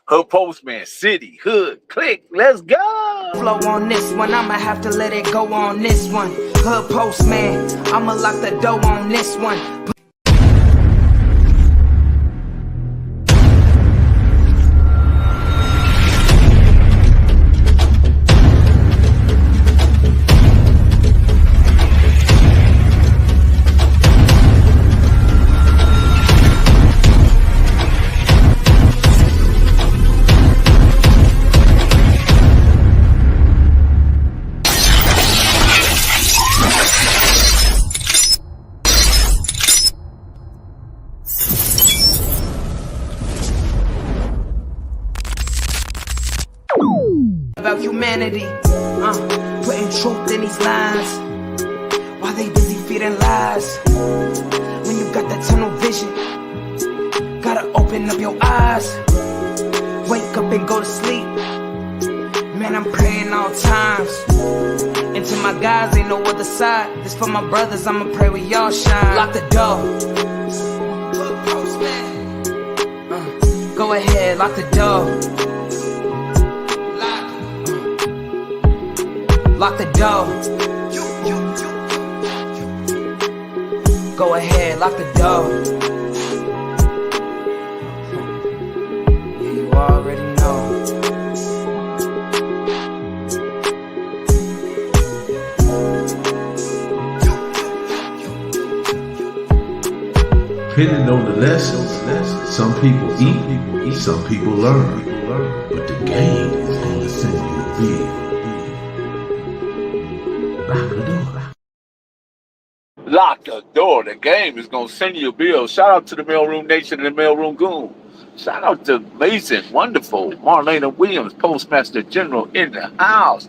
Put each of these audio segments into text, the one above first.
Her postman, city, hood, click, let's go. Flow on this one, I'ma have to let it go on this one. Hood postman, I'ma lock the door on this one. About humanity, putting truth in these lines while they busy feeding lies. When you got that tunnel vision, gotta open up your eyes. Wake up and go to sleep. Man, I'm praying all times. And to my guys, ain't no other side. This for my brothers, I'ma pray with y'all shine. Lock the door. Go ahead, lock the door. Lock the door. Go ahead, lock the door. Yeah, you already know. Depending on the lessons, some people eat, some people learn. But the game is gonna send you big. Lock the door. The game is gonna send you a bill. Shout out to the Mailroom Nation and the Mailroom Goon. Shout out to amazing, wonderful Marlena Williams, Postmaster General in the house.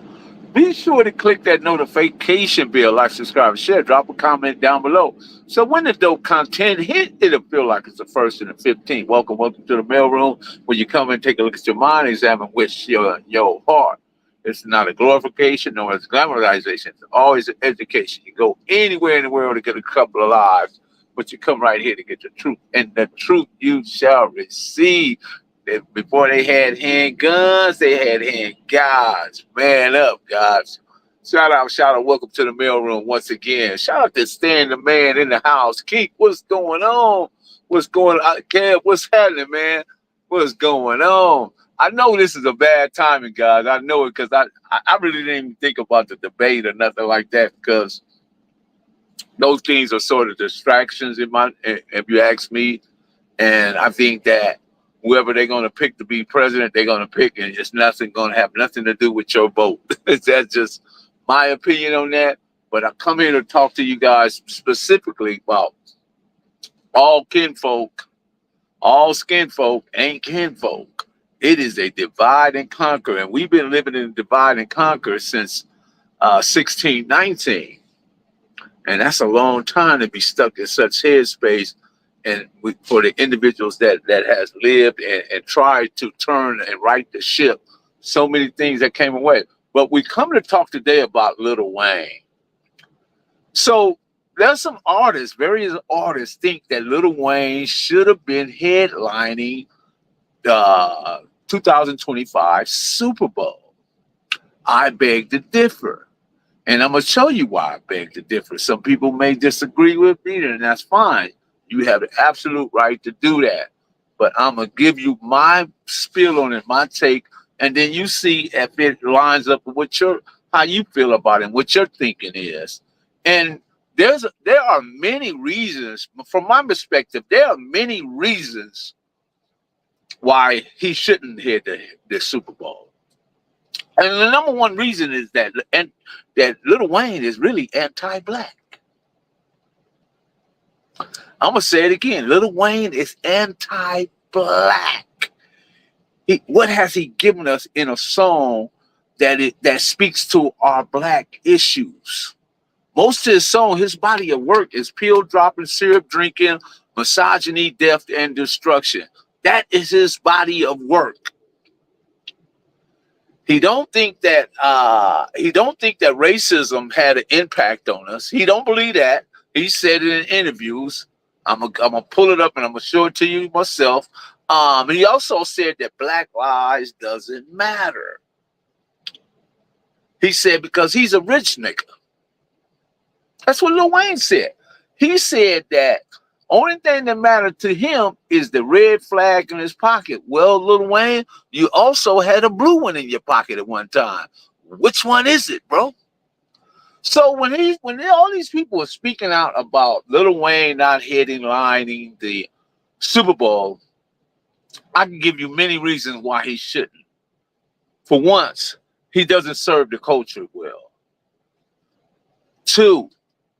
Be sure to click that notification bell, like, subscribe, share, drop a comment down below. So when the dope content hit, it'll feel like it's the 1st and the 15th. Welcome to the Mailroom, where you come and take a look at your mind, examine which your heart. It's not a glorification, nor a glamorization. It's always an education. You go anywhere in the world to get a couple of lives, but you come right here to get the truth. And the truth you shall receive. Before they had handguns, they had handguards. Man up, guys. Shout out. Welcome to the Mailroom once again. Shout out to Stan, the man in the house. Keith, what's going on? Kev, what's happening, man? What's going on? I know this is a bad timing, guys. I know it because I really didn't even think about the debate or nothing like that, because those things are sort of distractions if you ask me. And I think that whoever they're going to pick to be president, they're going to pick, and it's going to have nothing to do with your vote. That's just my opinion on that. But I come here to talk to you guys specifically about all kinfolk, all skinfolk ain't kinfolk. It is a divide and conquer, and we've been living in divide and conquer since 1619, and that's a long time to be stuck in such headspace. And for the individuals that has lived and tried to turn and right the ship, so many things that came away. But we come to talk today about Lil Wayne. So there's some artists, various artists, think that Lil Wayne should have been headlining the 2025 Super Bowl. I beg to differ. And I'm going to show you why I beg to differ. Some people may disagree with me, and that's fine. You have the absolute right to do that. But I'm going to give you my spiel on it, my take, and then you see if it lines up with how you feel about it and what your thinking is. And there are many reasons, from my perspective, there are many reasons why he shouldn't hit the Super Bowl. And the number one reason is that Lil Wayne is really anti-black. I'm gonna say it again. Lil Wayne is anti-black. What has he given us in a song that speaks to our black issues? Most of his song, his body of work is pill dropping, syrup drinking, misogyny, death, and destruction. That is his body of work. He don't think that racism had an impact on us. He don't believe that. He said it in interviews. I'm gonna pull it up and I'm gonna show it to you myself. He also said that black lives doesn't matter. He said because he's a rich nigga. That's what Lil Wayne said. He said that only thing that mattered to him is the red flag in his pocket. Well, Lil Wayne, you also had a blue one in your pocket at one time. Which one is it, bro? So when all these people are speaking out about Lil Wayne not headlining the Super Bowl, I can give you many reasons why he shouldn't. For once, he doesn't serve the culture well. Two,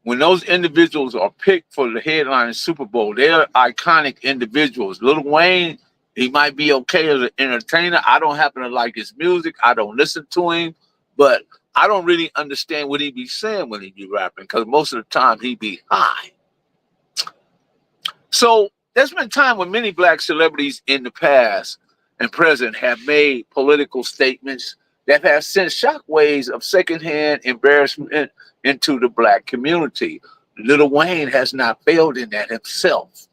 when those individuals are picked for the headline Super Bowl, they're iconic individuals. Lil Wayne, he might be okay as an entertainer. I don't happen to like his music. I don't listen to him, but I don't really understand what he be saying when he be rapping because most of the time he be high. So there's been time when many black celebrities in the past and present have made political statements that have sent shockwaves of secondhand embarrassment into the black community. Lil Wayne has not failed in that himself.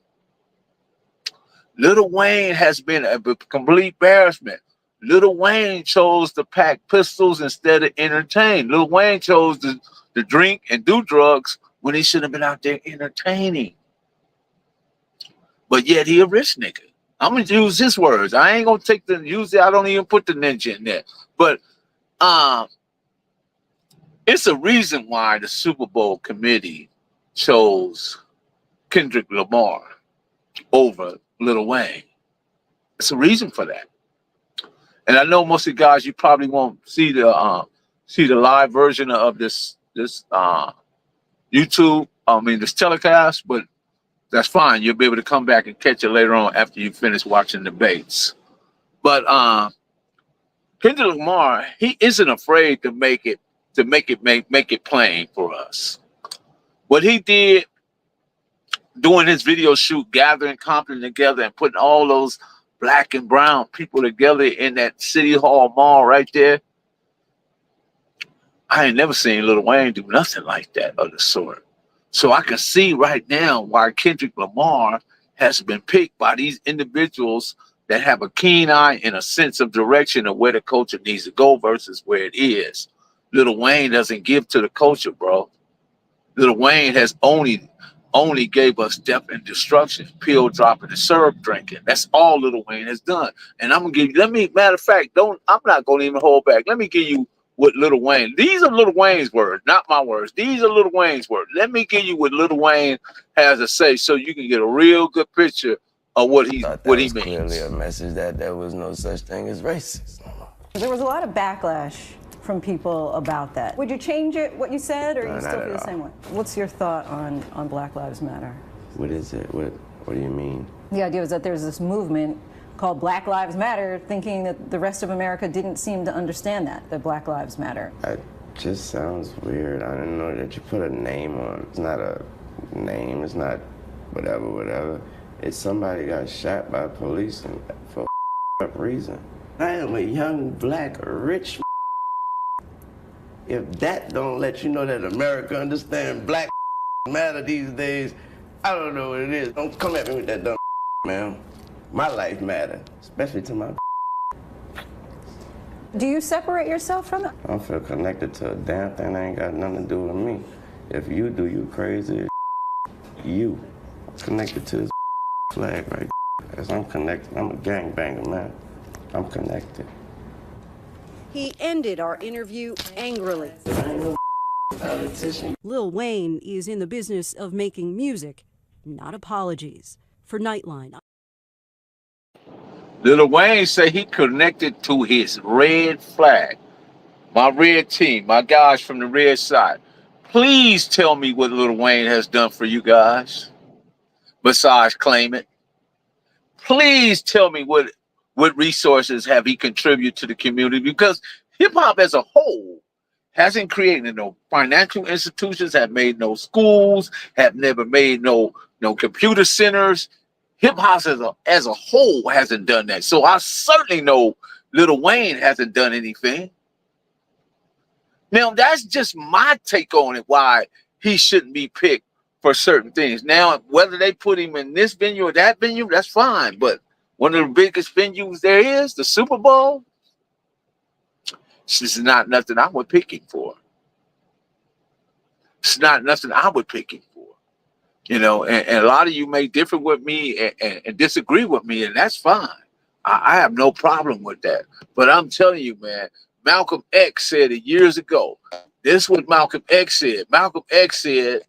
Lil Wayne has been a complete embarrassment. Lil Wayne chose to pack pistols instead of entertain. Lil Wayne chose to drink and do drugs when he should have been out there entertaining. But yet he a rich nigga. I'm gonna use his words. I ain't gonna use it. I don't even put the ninja in there. But it's a reason why the Super Bowl committee chose Kendrick Lamar over Lil Wayne. It's a reason for that. And I know most of the guys, you probably won't see the live version of this YouTube. This telecast, but that's fine. You'll be able to come back and catch it later on after you finish watching debates. But Kendrick Lamar, he isn't afraid to make it plain for us. What he did doing his video shoot, gathering Compton together and putting all those black and brown people together in that City Hall mall right there. I ain't never seen Lil Wayne do nothing like that of the sort. So I can see right now why Kendrick Lamar has been picked by these individuals that have a keen eye and a sense of direction of where the culture needs to go versus where it is. Lil Wayne doesn't give to the culture, bro. Lil Wayne has only gave us death and destruction, pill dropping and syrup drinking. That's all Lil Wayne has done. And I'm gonna give you, matter of fact, I'm not gonna even hold back. Let me give you what Lil Wayne, these are Lil Wayne's words, not my words. These are Lil Wayne's words. Let me give you what Lil Wayne has to say so you can get a real good picture of what he means. Clearly a message that there was no such thing as racism. There was a lot of backlash from people about that. Would you change it, what you said, or you still feel the same way? What's your thought on Black Lives Matter? What is it? What do you mean? The idea was that there's this movement called Black Lives Matter, thinking that the rest of America didn't seem to understand that Black Lives Matter. It just sounds weird. I don't know that you put a name on. It's not a name, it's not whatever. It's somebody got shot by police and for a reason. I am a young, black, rich. If that don't let you know that America understands Black matter these days, I don't know what it is. Don't come at me with that dumb man. My life matter, especially to my. Do you separate yourself from it? I don't feel connected to a damn thing that ain't got nothing to do with me. If you do, you crazy as you. I'm connected to this flag right as I'm connected. I'm a gangbanger, man. I'm connected. He ended our interview angrily. Lil Wayne is in the business of making music, not apologies. For Nightline. Lil Wayne say he connected to his red flag. My red team, my guys from the red side. Please tell me what Lil Wayne has done for you guys besides claim it. Please tell me what resources have he contributed to the community, because hip-hop as a whole hasn't created no financial institutions, have made no schools, have never made no computer centers. Hip-hop as a whole hasn't done that. So I certainly know Lil Wayne hasn't done anything. Now, that's just my take on it, why he shouldn't be picked for certain things. Now, whether they put him in this venue or that venue, that's fine. But one of the biggest venues there is, the Super Bowl. This is not nothing I would pick him for. It's not nothing I would pick him for. You know, and a lot of you may differ with me and disagree with me, and that's fine. I have no problem with that. But I'm telling you, man, Malcolm X said it years ago. This is what Malcolm X said. Malcolm X said,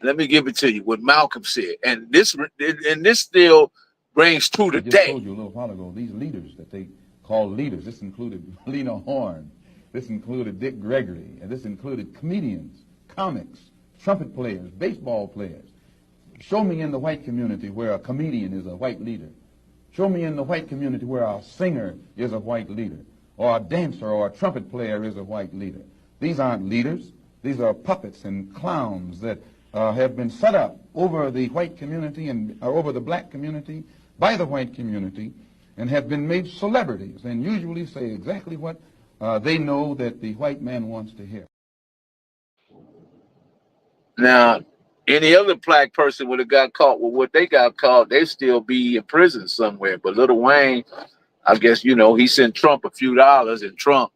let me give it to you, what Malcolm said. And this still brings true I just today. told you a little while ago, these leaders that they call leaders, this included Lena Horne, this included Dick Gregory, and this included comedians, comics, trumpet players, baseball players. Show me in the white community where a comedian is a white leader. Show me in the white community where a singer is a white leader, or a dancer or a trumpet player is a white leader. These aren't leaders. These are puppets and clowns that have been set up over the white community and over the black community by the white community and have been made celebrities and usually say exactly what they know that the white man wants to hear. Now, any other black person would have got caught with what they got caught, they'd still be in prison somewhere. But Lil Wayne, I guess, you know, he sent Trump a few dollars and Trump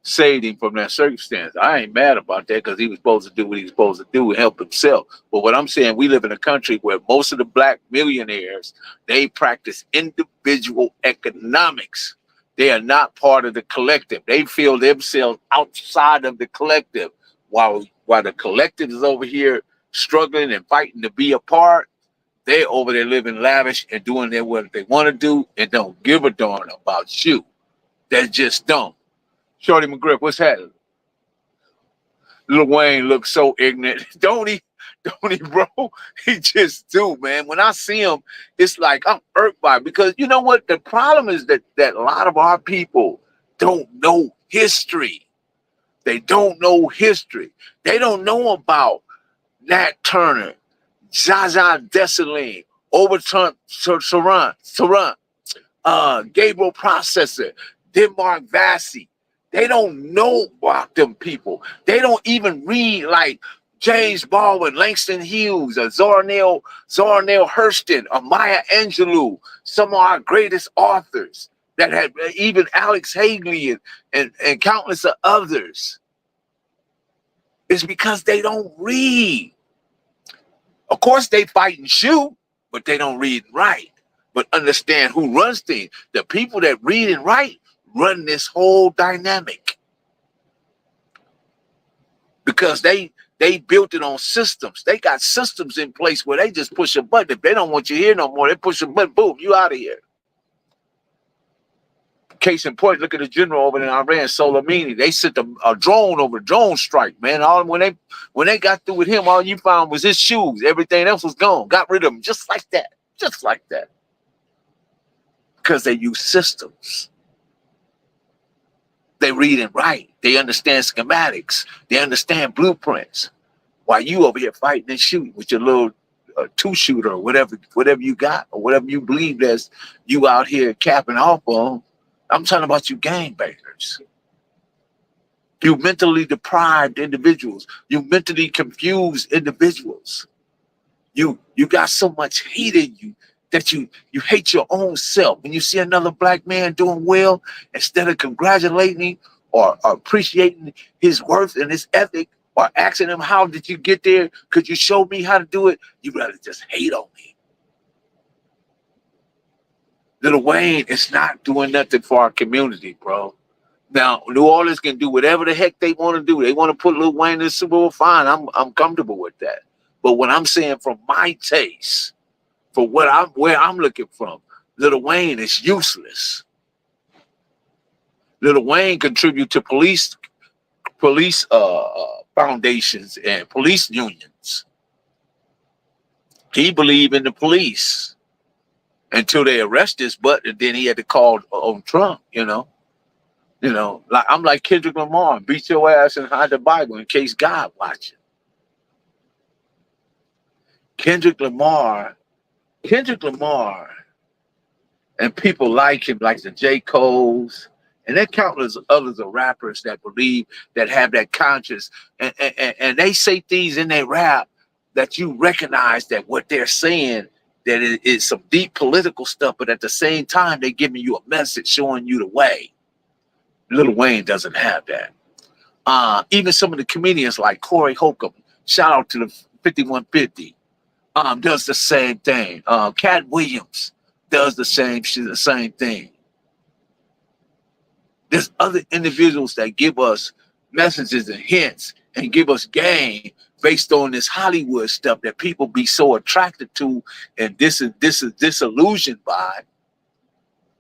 saved him from that circumstance. I ain't mad about that because he was supposed to do what he was supposed to do and help himself. But what I'm saying, we live in a country where most of the black millionaires, they practice individual economics. They are not part of the collective. They feel themselves outside of the collective while the collective is over here struggling and fighting to be a part. They're over there living lavish and doing what they want to do and don't give a darn about you. They just don't. Shorty McGriff, what's happening? Lil Wayne looks so ignorant. Don't he? Don't he, bro? He just do, man. When I see him, it's like I'm irked by it because you know what? The problem is that a lot of our people don't know history. They don't know history. They don't know about Nat Turner, Zaza Desalegn, Overton Saran, Gabriel Processor, Denmark Vesey. They don't know about them people. They don't even read like James Baldwin, Langston Hughes, or Zora Neale Hurston, or Maya Angelou, some of our greatest authors that had even Alex Haley and countless of others. It's because they don't read. Of course, they fight and shoot, but they don't read and write. But understand who runs things. The people that read and write run this whole dynamic. Because they built it on systems. They got systems in place where they just push a button. If they don't want you here no more, they push a button, boom, you out of here. Case in point, look at the general over in Iran, Soleimani. They sent a drone over, drone strike, man. When they got through with him, all you found was his shoes. Everything else was gone. Got rid of him just like that. Just like that. Because they use systems. They read and write. They understand schematics. They understand blueprints. While you over here fighting and shooting with your little two-shooter or whatever you got or whatever you believe that's you out here capping off on. I'm talking about you gangbangers. You mentally deprived individuals. You mentally confused individuals. You got so much hate in you that you hate your own self. When you see another black man doing well, instead of congratulating him or appreciating his worth and his ethic or asking him, how did you get there? Could you show me how to do it? You rather just hate on me. Lil Wayne is not doing nothing for our community, bro. Now, New Orleans can do whatever the heck they want to do. They want to put Lil Wayne in the Super Bowl, fine. I'm comfortable with that. But what I'm saying from my taste, for where I'm looking from, Lil Wayne is useless. Lil Wayne contribute to police foundations and police unions. He believed in the police until they arrest this butt, and then he had to call on Trump, you know. Like I'm like Kendrick Lamar, beat your ass and hide the Bible in case God watching. Kendrick Lamar, and people like him, like the J. Cole's, and there countless others of rappers that believe, that have that conscience, and they say things in their rap that you recognize that what they're saying that it's some deep political stuff, but at the same time, they're giving you a message showing you the way. Lil Wayne doesn't have that. Even some of the comedians like Corey Holcomb, shout out to the 5150, does the same thing. Cat Williams does the same thing. There's other individuals that give us messages and hints and give us game based on this Hollywood stuff that people be so attracted to and disillusioned by,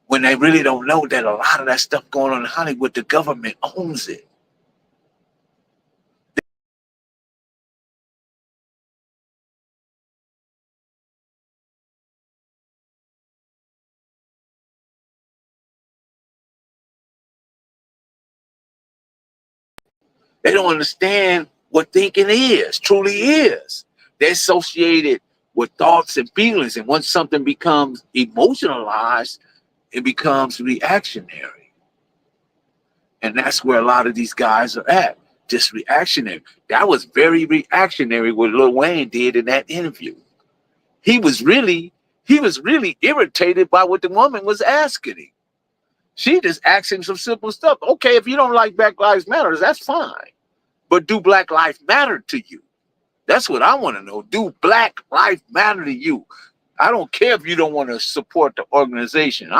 when they really don't know that a lot of that stuff going on in Hollywood, the government owns it. They don't understand what thinking is, truly is. They're associated with thoughts and feelings. And once something becomes emotionalized, it becomes reactionary. And that's where a lot of these guys are at, just reactionary. That was very reactionary what Lil Wayne did in that interview. He was really irritated by what the woman was asking him. She just asked him some simple stuff. Okay, if you don't like Black Lives Matter, that's fine. But do Black Lives matter to you? That's what I want to know. Do Black Lives matter to you? I don't care if you don't want to support the organization.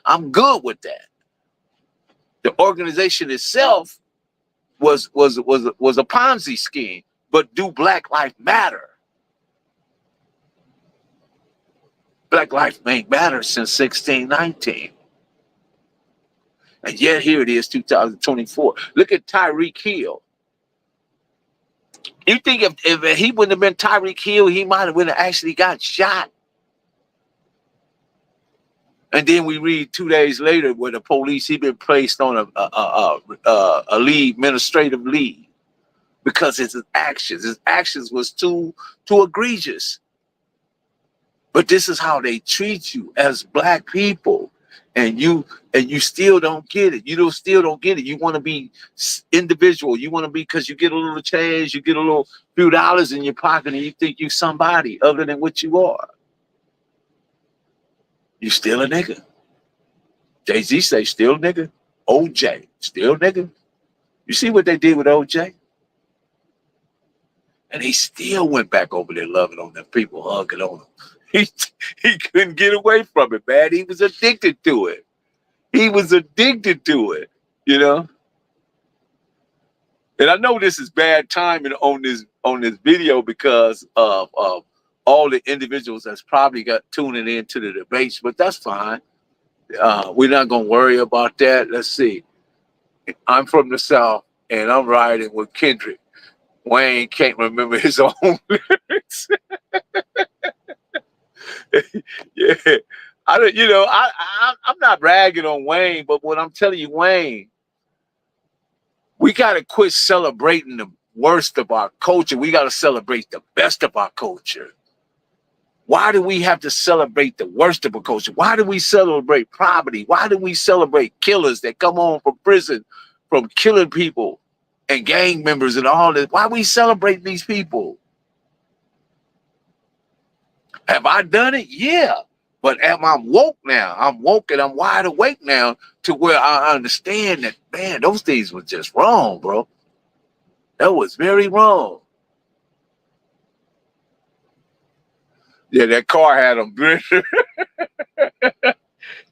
I'm good with that. The organization itself was a Ponzi scheme. But do Black Lives matter? Black life ain't mattered since 1619. And yet here it is, 2024. Look at Tyreek Hill. You think if he wouldn't have been Tyreek Hill, he might have actually got shot. And then we read 2 days later where the police, he been placed on a leave, administrative leave, because his actions was too egregious. But this is how they treat you as Black people, and you still don't get it. You still don't get it. You want to be individual. You want to be, because you get a little change, you get a little few dollars in your pocket, and you think you somebody other than what you are. You still a nigga. Jay-Z say still nigga. OJ still nigga. You see what they did with OJ? And he still went back over there loving on them people, hugging on them. He couldn't get away from it, man. He was addicted to it. He was addicted to it, you know. And I know this is bad timing on this video because of all the individuals that's probably got tuning into the debates, but that's fine. We're not gonna worry about that. Let's see. I'm from the South, and I'm riding with Kendrick. Wayne can't remember his own lyrics. Yeah, I'm not ragging on Wayne, but what I'm telling you, Wayne, we got to quit celebrating the worst of our culture. We got to celebrate the best of our culture. Why do we have to celebrate the worst of our culture? Why do we celebrate poverty? Why do we celebrate killers that come home from prison from killing people and gang members and all this? Why we celebrate these people? Have I done it? Yeah. But I'm woke now. I'm woke and I'm wide awake now to where I understand that, man, those things were just wrong, bro. That was very wrong. Yeah, that car had him.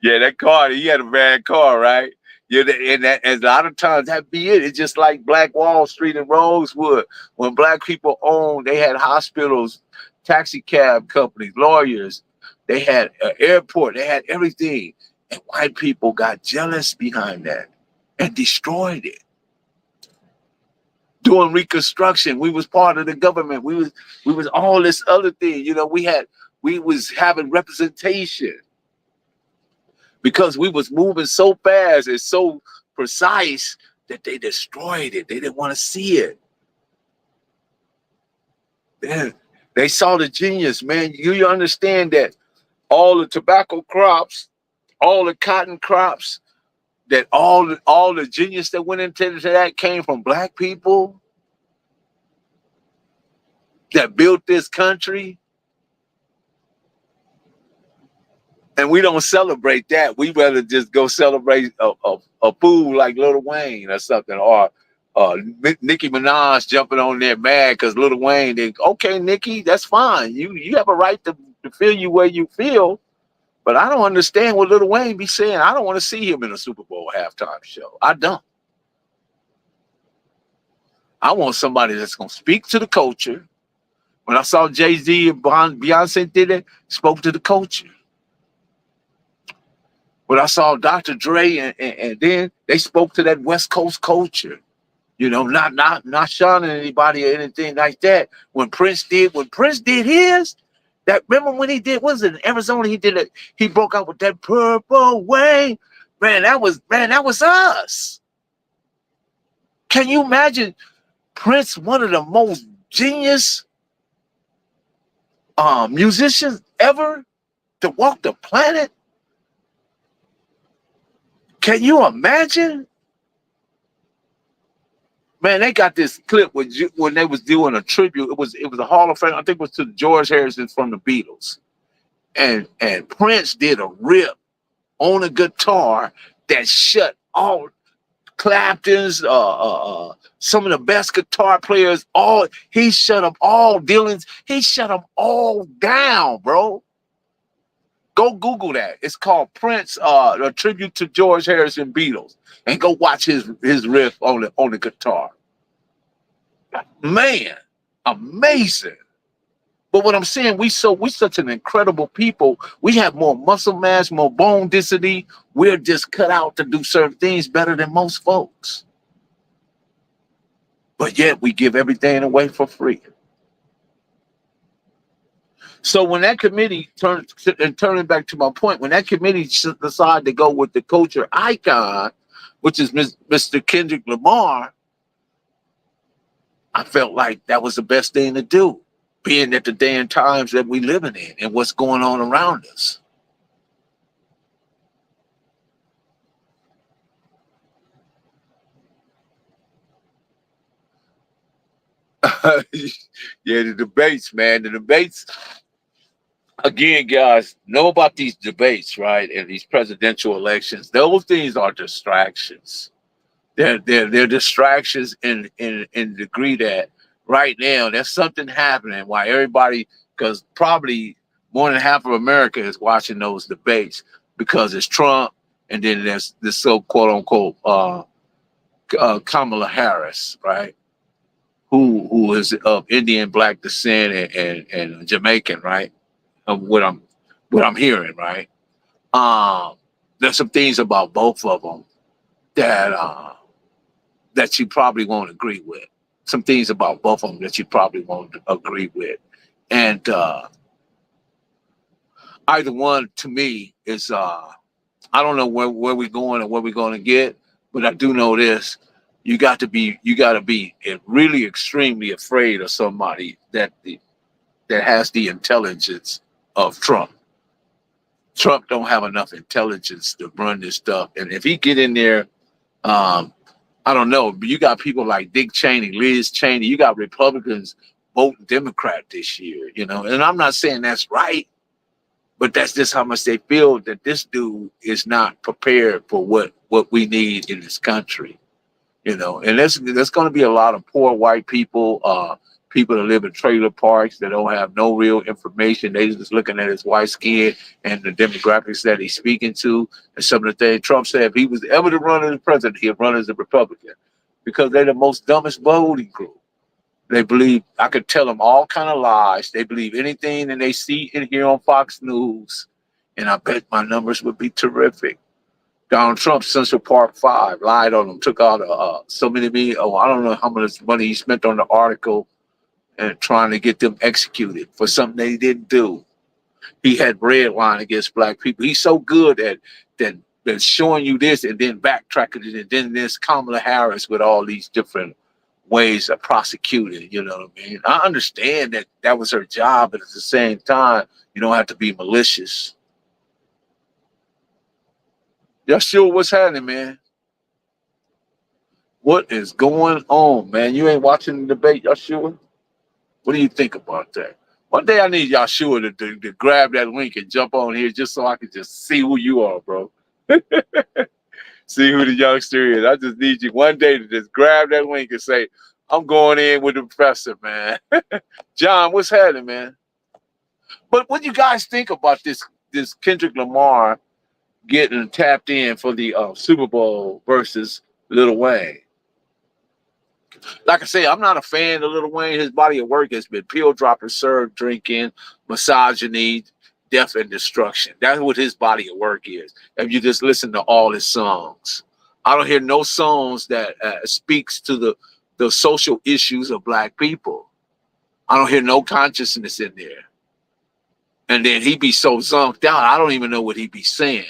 Yeah, that car, he had a bad car, right? Yeah, and a lot of times that be it. It's just like Black Wall Street and Rosewood. When Black people owned, they had hospitals, taxi cab companies, lawyers. They had an airport. They had everything. And white people got jealous behind that and destroyed it. Doing Reconstruction, we was part of the government. We was all this other thing. You know, we was having representation because we was moving so fast and so precise that they destroyed it. They didn't want to see it. Man, they saw the genius, man. You understand that all the tobacco crops, all the cotton crops, that all the genius that went into that came from Black people that built this country. And we don't celebrate that. We rather just go celebrate a fool like Lil Wayne or something, or Nicki Minaj jumping on there mad because Lil Wayne. Then, okay, Nicki, that's fine. You have a right to feel you where you feel. But I don't understand what Lil Wayne be saying. I don't want to see him in a Super Bowl halftime show. I don't. I want somebody that's going to speak to the culture. When I saw Jay-Z and Beyonce did it, spoke to the culture. When I saw Dr. Dre and then they spoke to that West Coast culture. You know, not shunning anybody or anything like that. When Prince did his, that remember when he did, was it in Arizona? He did it, he broke out with that Purple Wayne. Man, that was us. Can you imagine Prince, one of the most genius musicians ever to walk the planet? Can you imagine? Man, they got this clip when they was doing a tribute. It was a Hall of Fame. I think it was to George Harrison from the Beatles, and Prince did a rip on a guitar that shut all Clapton's, some of the best guitar players. He shut them all. Dylan's. He shut them all down, bro. Go Google that. It's called Prince, a tribute to George Harrison Beatles, and go watch his riff on the guitar. Man, amazing. But what I'm saying, we such an incredible people. We have more muscle mass, more bone density. We're just cut out to do certain things better than most folks. But yet we give everything away for free. So when that committee turning back to my point, when that committee decided to go with the culture icon, which is Mr. Kendrick Lamar, I felt like that was the best thing to do, being at the day and times that we living in and what's going on around us. Yeah, the debates, man. The debates. Again, guys, know about these debates, right? And these presidential elections. Those things are distractions. They're distractions in the degree that right now there's something happening why everybody, because probably more than half of America is watching those debates because it's Trump, and then there's this so quote unquote Kamala Harris, right? Who is of Indian black descent and Jamaican, right? Of what I'm hearing, right? There's some things about both of them that you probably won't agree with. Some things about both of them that you probably won't agree with. And either one to me is I don't know where we're going or what we're going to get, but I do know this. You got to be really extremely afraid of somebody that has the intelligence of Trump. Trump don't have enough intelligence to run this stuff. And if he get in there, I don't know, but you got people like Dick Cheney, Liz Cheney, you got Republicans voting Democrat this year, you know, and I'm not saying that's right, but that's just how much they feel that this dude is not prepared for what we need in this country, you know. And there's going to be a lot of poor white people, people that live in trailer parks that don't have no real information. They just looking at his white skin and the demographics that he's speaking to. And some of the things Trump said, if he was ever to run as president, he'd run as a Republican because they're the most dumbest voting group. They believe, I could tell them all kind of lies. They believe anything that they see and hear on Fox News. And I bet my numbers would be terrific. Donald Trump, Central Park 5, lied on them, took out so many million. Oh, I don't know how much money he spent on the article and trying to get them executed for something they didn't do. He had red line against black people. He's so good at that showing you this and then backtracking it, and then there's Kamala Harris with all these different ways of prosecuting, you know what I mean? I understand that was her job, but at the same time, you don't have to be malicious. Y'all sure what's happening, man? What is going on, man? You ain't watching the debate, y'all sure? What do you think about that? One day I need Yahshua to grab that link and jump on here just so I can just see who you are, bro. See who the youngster is. I just need you one day to just grab that link and say, I'm going in with the professor, man. John, what's happening, man? But what do you guys think about this Kendrick Lamar getting tapped in for the Super Bowl versus Lil Wayne? Like I say, I'm not a fan of Lil Wayne. His body of work has been pill dropping, serve drinking, misogyny, death and destruction. That's what his body of work is. If you just listen to all his songs, I don't hear no songs that speaks to the social issues of black people. I don't hear no consciousness in there. And then he be so zonked out, I don't even know what he be saying.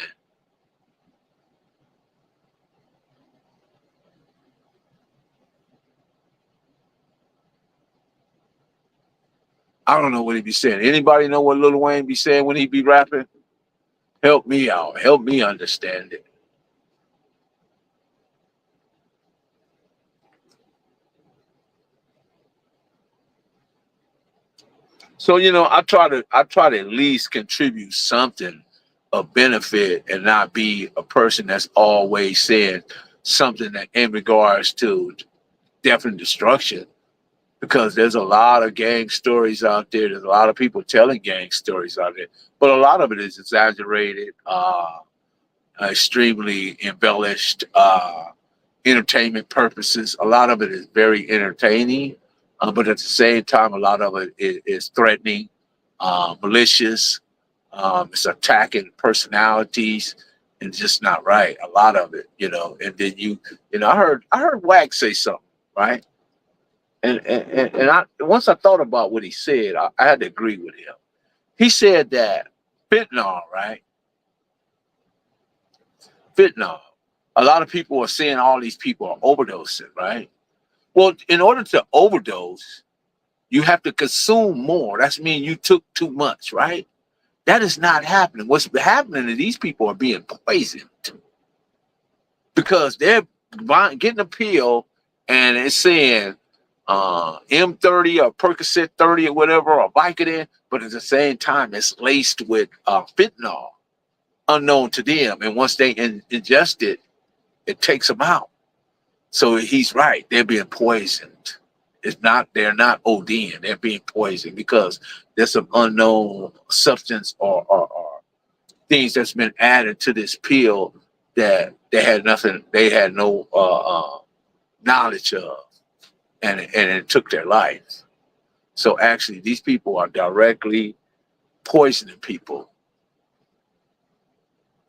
I don't know what he be saying. Anybody know what Lil Wayne be saying when he be rapping? Help me out. Help me understand it. So, you know, I try to at least contribute something of benefit and not be a person that's always saying something that in regards to death and destruction. Because there's a lot of gang stories out there. There's a lot of people telling gang stories out there. But a lot of it is exaggerated, extremely embellished, entertainment purposes. A lot of it is very entertaining. But at the same time, a lot of it is threatening, malicious. It's attacking personalities and just not right. A lot of it, you know. And then you know, I heard Wax say something, right? And I once I thought about what he said, I had to agree with him. He said that fentanyl, right? Fentanyl. A lot of people are saying all these people are overdosing, right? Well, in order to overdose, you have to consume more. That's mean you took too much, right? That is not happening. What's happening is these people are being poisoned because they're getting a pill and it's saying M30 or Percocet 30 or whatever, or Vicodin, but at the same time, it's laced with fentanyl, unknown to them. And once they ingest it, it takes them out. So he's right. They're being poisoned. They're not ODing. They're being poisoned because there's some unknown substance or things that's been added to this pill that they had no knowledge of. And it took their lives. So actually, these people are directly poisoning people.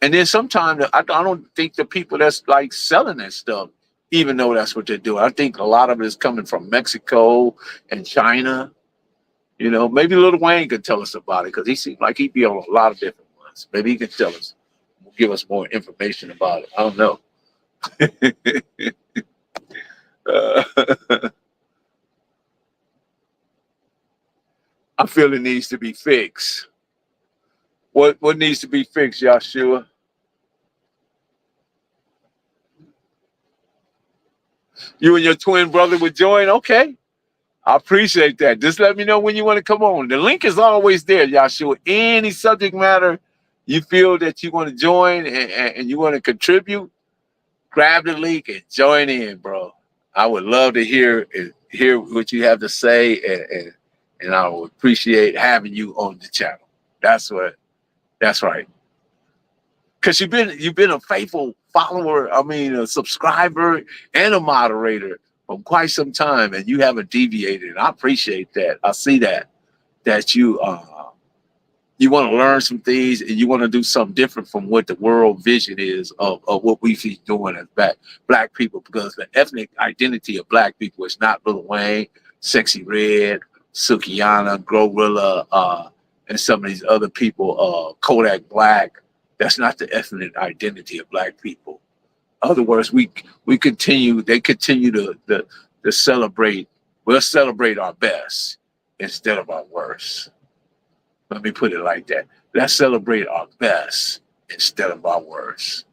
And then sometimes I don't think the people that's like selling that stuff even know that's what they're doing. I think a lot of it is coming from Mexico and China. You know, maybe Lil Wayne could tell us about it because he seems like he'd be on a lot of different ones. Maybe he can tell us, give us more information about it. I don't know. I feel it needs to be fixed. What needs to be fixed, Yahshua? You and your twin brother would join? Okay. I appreciate that. Just let me know when you want to come on. The link is always there, Yahshua. Any subject matter you feel that you want to join and you want to contribute, grab the link and join in, bro. I would love to hear what you have to say, and I would appreciate having you on the channel. That's right. Because you've been a faithful follower, a subscriber and a moderator for quite some time, and you haven't deviated. I appreciate that. I see that you want to learn some things and you want to do something different from what the world vision is of what we see doing as black people, because the ethnic identity of black people is not Lil Wayne, Sexy Red, Sukihana, Glorilla, and some of these other people, Kodak Black. That's not the ethnic identity of black people. In other words, they continue to celebrate. We'll celebrate our best instead of our worst. Let me put it like that. Let's celebrate our best instead of our worst.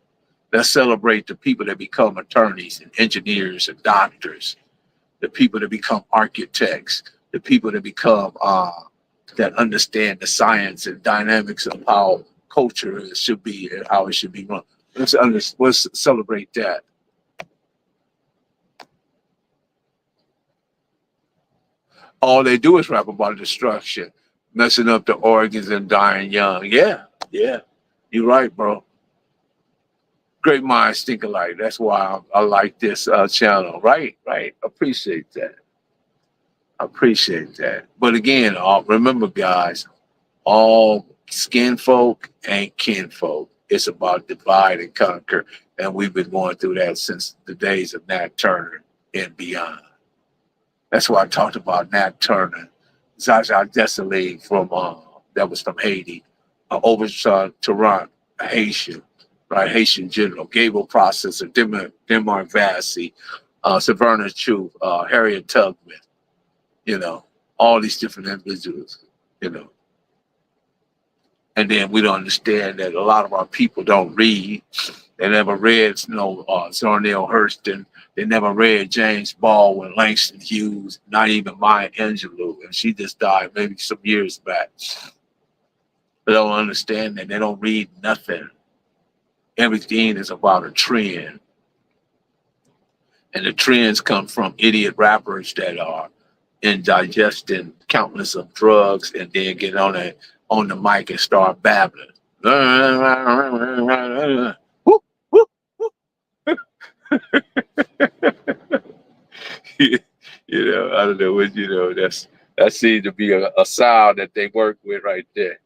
Let's celebrate the people that become attorneys and engineers and doctors, the people that become architects, the people that become that understand the science and dynamics of how culture should be and how it should be run. Let's celebrate that. All they do is rap about destruction, messing up the organs and dying young. Yeah, you're right, bro. Great minds think alike. That's why I like this channel. Right. Appreciate that. But again, remember, guys, all skin folk ain't kin folk. It's about divide and conquer. And we've been going through that since the days of Nat Turner and beyond. That's why I talked about Nat Turner, Zaza Desalegn from that was from Haiti, Overton Tarrant, a Haitian, right? Haitian general, Gable Processor, Denmark Vesey, Savannah Truth, Harriet Tubman, all these different individuals, And then we don't understand that a lot of our people don't read. They never read Zora Hurston. They never read James Baldwin, Langston Hughes, not even Maya Angelou. And she just died maybe some years back. They don't understand that. They don't read nothing. Everything is about a trend. And the trends come from idiot rappers that are indigesting countless of drugs and then get on the mic and start babbling. I don't know what that seems to be a sound that they work with right there.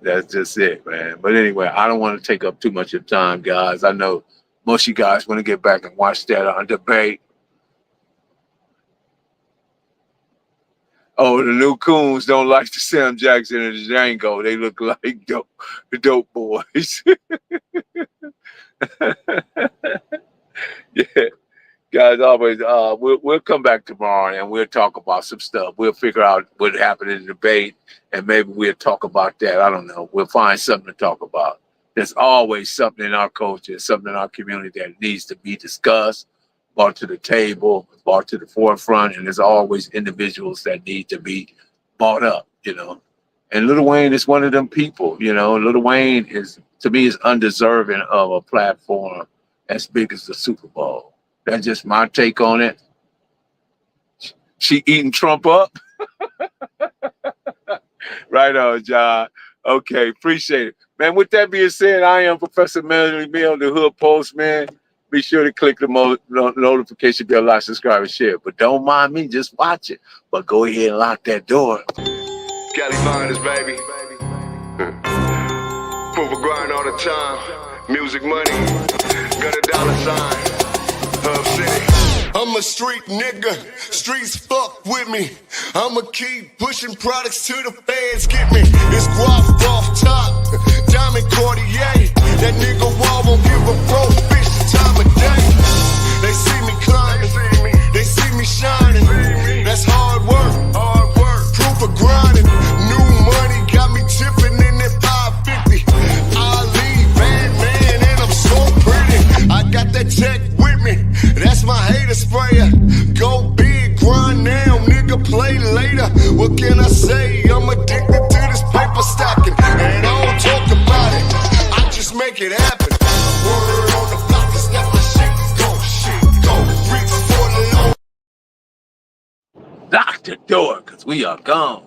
That's just it, man. But anyway, I don't want to take up too much of time, guys. I know most of you guys want to get back and watch that on debate. Oh, the new coons don't like the Sam Jackson and the Django. They look like dope boys. Yeah, guys, always we'll come back tomorrow and we'll talk about some stuff. We'll figure out what happened in the debate and maybe we'll talk about that. I don't know. We'll find something to talk about. There's always something in our culture, something in our community that needs to be discussed, brought to the table, brought to the forefront, and there's always individuals that need to be brought up, And Lil Wayne is one of them people, Lil Wayne to me is undeserving of a platform as big as the Super Bowl. That's just my take on it. She eating Trump up. Right on, John. Okay, appreciate it. Man, with that being said, I am Professor Melody Mill, the Hood Postman. Be sure to click the notification bell, like, subscribe, and share. But don't mind me, just watch it. But go ahead and lock that door. Cali Finest, baby. Proof of grind all the time. Music money. Got a dollar sign. Hub City. I'm a street nigga, streets fuck with me. I'ma keep pushing products till the feds get me. It's guap off top, diamond Cartier. That nigga wall won't give a pro bitch the time of day. They see me climbing, they see me shining. That's hard work, proof of grinding. New money got me tipping in that 550. I leave bad man and I'm so pretty. I got that tech with me, that's my hater sprayer. Go big, grind now, nigga, play later. What can I say? I'm addicted to this paper stacking, and I don't talk about it, I just make it happen. Word on the block is that my shit go. Reach for the low. Lock the door, because we are gone.